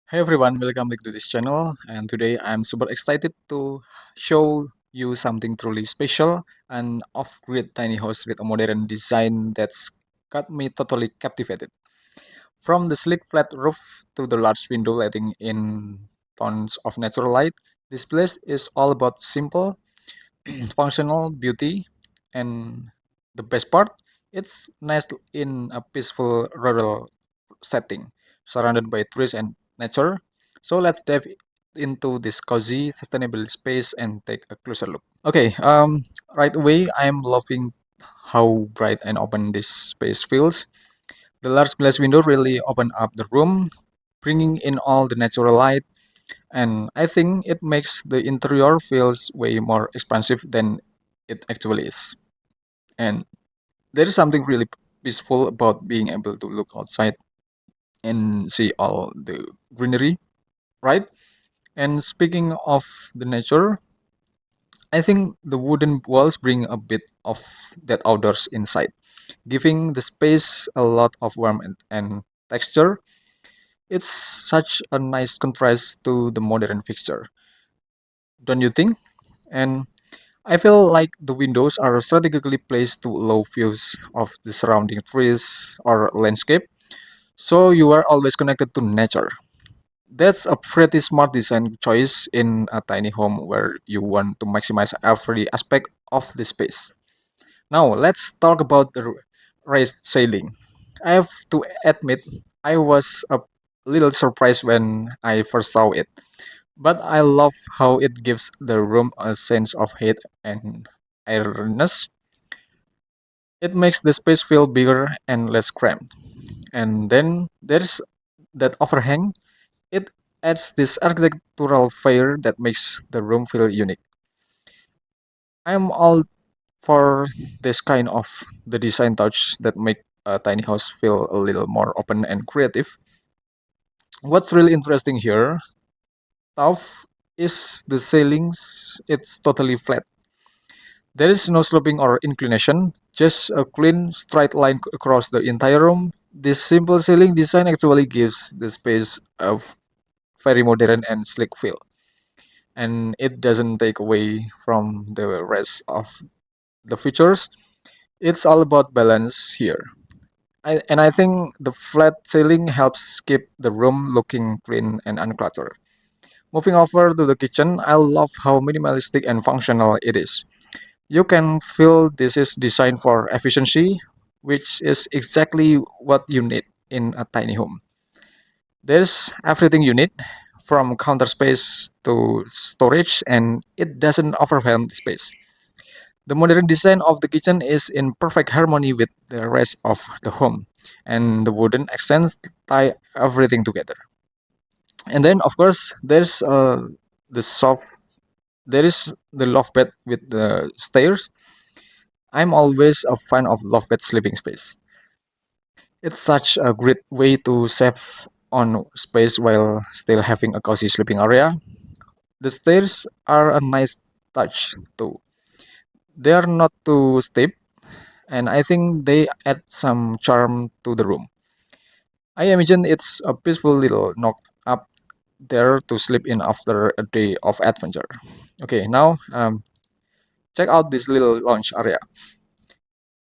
Hey everyone, welcome back to this channel. And today I'm super excited to show you something truly special an off-grid tiny house with a modern design that's got me totally captivated. From the sleek flat roof to the large window letting in tons of natural light, this place is all about simple, functional beauty, and the best part, it's nestled in a peaceful rural setting, surrounded by trees and nature. So let's dive into this cozy, sustainable space and take a closer look. Okay, right away, I'm loving how bright and open this space feels. The large glass window really open up the room, bringing in all the natural light, and I think it makes the interior feels way more expansive than it actually is. And there is something really peaceful about being able to look outside and see all the greenery, right? And speaking of the nature, I think the wooden walls bring a bit of that outdoors inside, giving the space a lot of warmth and texture. It's such a nice contrast to the modern fixture, don't you think? And I feel like the windows are strategically placed to allow views of the surrounding trees or landscape, so you are always connected to nature. That's a pretty smart design choice in a tiny home where you want to maximize every aspect of the space. Now, let's talk about the raised ceiling. I have to admit, I was a little surprised when I first saw it, but I love how it gives the room a sense of height and airiness. It makes the space feel bigger and less cramped. And then there's that overhang. It adds this architectural flair that makes the room feel unique. I'm all for this kind of the design touch that make a tiny house feel a little more open and creative. What's really interesting here, tough, is the ceilings. It's totally flat. There is no sloping or inclination, just a clean, straight line across the entire room. This simple ceiling design actually gives the space a very modern and sleek feel, and it doesn't take away from the rest of the features. It's all about balance here. I think the flat ceiling helps keep the room looking clean and uncluttered. Moving over to the kitchen, I love how minimalistic and functional it is. You can feel this is designed for efficiency, which is exactly what you need in a tiny home. There's everything you need, from counter space to storage, and it doesn't overwhelm the space. The modern design of the kitchen is in perfect harmony with the rest of the home, and the wooden accents tie everything together. And then, of course, the soft. There is the loft bed with the stairs. I'm always a fan of loft bed sleeping space. It's such a great way to save on space while still having a cozy sleeping area. The stairs are a nice touch too. They are not too steep, and I think they add some charm to the room. I imagine it's a peaceful little nook up there to sleep in after a day of adventure. Okay, now check out this little lounge area.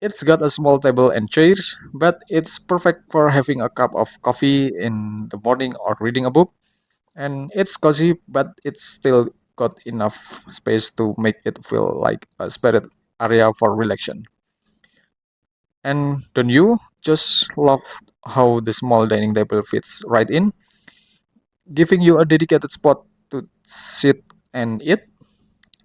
It's got a small table and chairs, but it's perfect for having a cup of coffee in the morning or reading a book. And it's cozy, but it's still got enough space to make it feel like a spirit area for relaxation. And don't you just love how the small dining table fits right in, giving you a dedicated spot to sit and eat?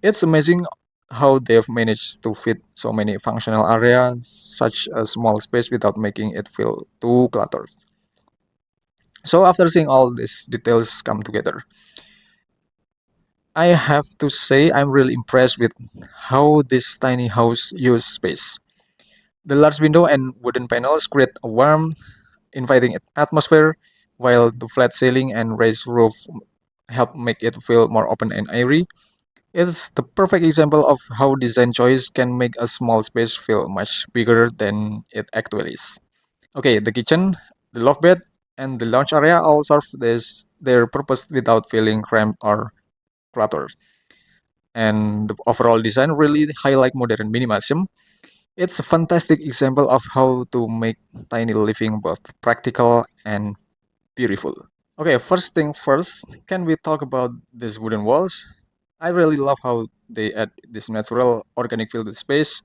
It's amazing how they've managed to fit so many functional areas, such a small space without making it feel too cluttered. So after seeing all these details come together, I have to say I'm really impressed with how this tiny house uses space. The large window and wooden panels create a warm, inviting atmosphere, while the flat ceiling and raised roof help make it feel more open and airy. It's the perfect example of how design choice can make a small space feel much bigger than it actually is. Okay, the kitchen, the loft bed, and the lounge area all serve their purpose without feeling cramped or cluttered. And the overall design really highlight modern minimalism. It's a fantastic example of how to make tiny living both practical and beautiful. Okay, first thing first, can we talk about these wooden walls? I really love how they add this natural organic feel to the space.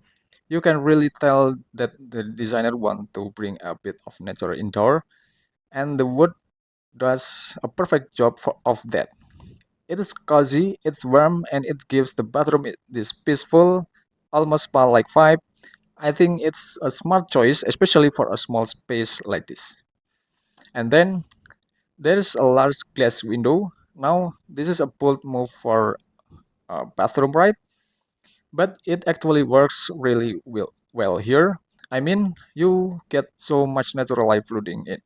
You can really tell that the designer want to bring a bit of nature indoor, and the wood does a perfect job of that. It is cozy, it's warm, and it gives the bathroom this peaceful, almost spa-like vibe. I think it's a smart choice, especially for a small space like this. And then there's a large glass window. Now, this is a bold move for a bathroom, right? But it actually works really well here. I mean, you get so much natural light flooding in,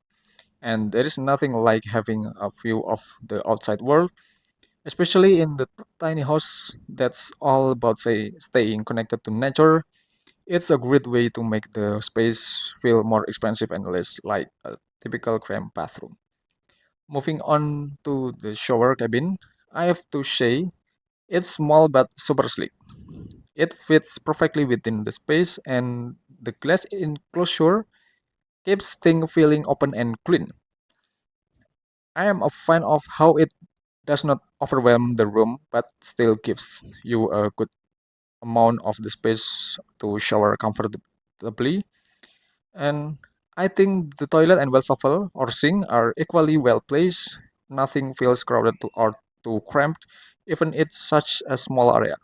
and there is nothing like having a view of the outside world, especially in the tiny house that's all about say staying connected to nature. It's a great way to make the space feel more expansive and less like a typical cramped bathroom. Moving on to the shower cabin, I have to say it's small but super sleek. It fits perfectly within the space, and the glass enclosure keeps things feeling open and clean. I am a fan of how it does not overwhelm the room but still gives you a good amount of the space to shower comfortably. And I think the toilet and well shovel or sink are equally well placed. Nothing feels crowded or too cramped, even it's such a small area.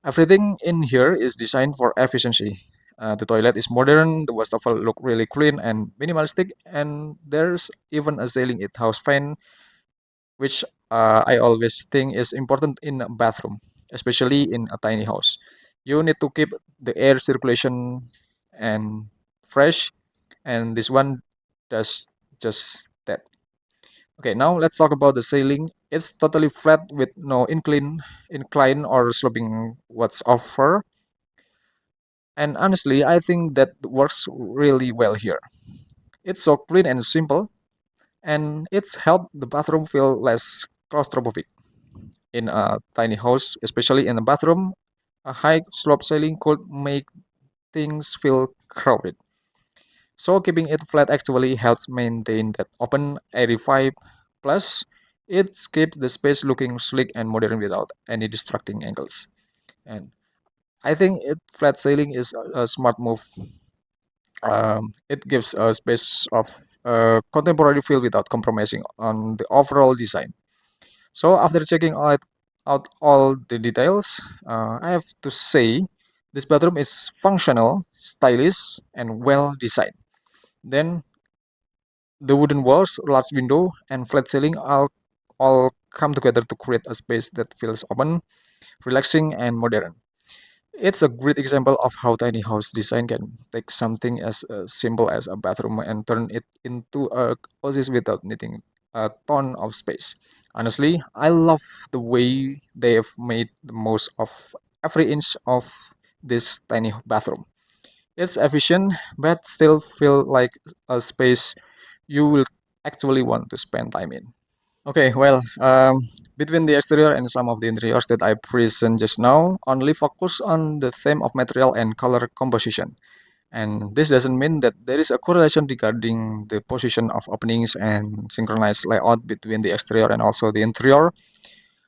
Everything in here is designed for efficiency. The toilet is modern, the wash shovel look really clean and minimalistic, and there's even a ceiling it house fan, which I always think is important in a bathroom, especially in a tiny house. You need to keep the air circulation and fresh, and this one does just that. Okay, now let's talk about the ceiling. It's totally flat with no incline or sloping what's offer. And honestly, I think that works really well here. It's so clean and simple, and it's helped the bathroom feel less claustrophobic. In a tiny house, especially in a bathroom, a high slope ceiling could make things feel crowded. So keeping it flat actually helps maintain that open airy vibe. Plus, it keeps the space looking sleek and modern without any distracting angles. And I think flat ceiling is a smart move. It gives a space of contemporary feel without compromising on the overall design. So after checking out all the details, I have to say this bathroom is functional, stylish, and well designed. Then the wooden walls, large window, and flat ceiling all come together to create a space that feels open, relaxing, and modern. It's a great example of how tiny house design can take something as simple as a bathroom and turn it into a oasis without needing a ton of space. Honestly, I love the way they have made the most of every inch of this tiny bathroom. It's efficient, but still feel like a space you will actually want to spend time in. Okay, well, between the exterior and some of the interiors that I present just now, only focus on the theme of material and color composition. And this doesn't mean that there is a correlation regarding the position of openings and synchronized layout between the exterior and also the interior.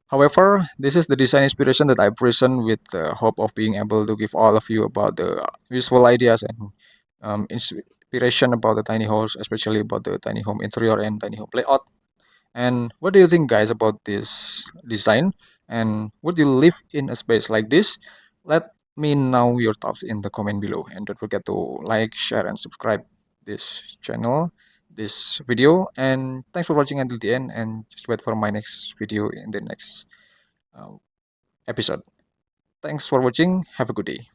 However, this is the design inspiration that I present with the hope of being able to give all of you about the useful ideas and inspiration about the tiny house, especially about the tiny home interior and tiny home layout. And what do you think, guys, about this design? And would you live in a space like this? Let me know your thoughts in the comment below. And don't forget to like, share, and subscribe this channel, this video. And thanks for watching until the end. And just wait for my next video in the next uh, episode. Thanks for watching. Have a good day.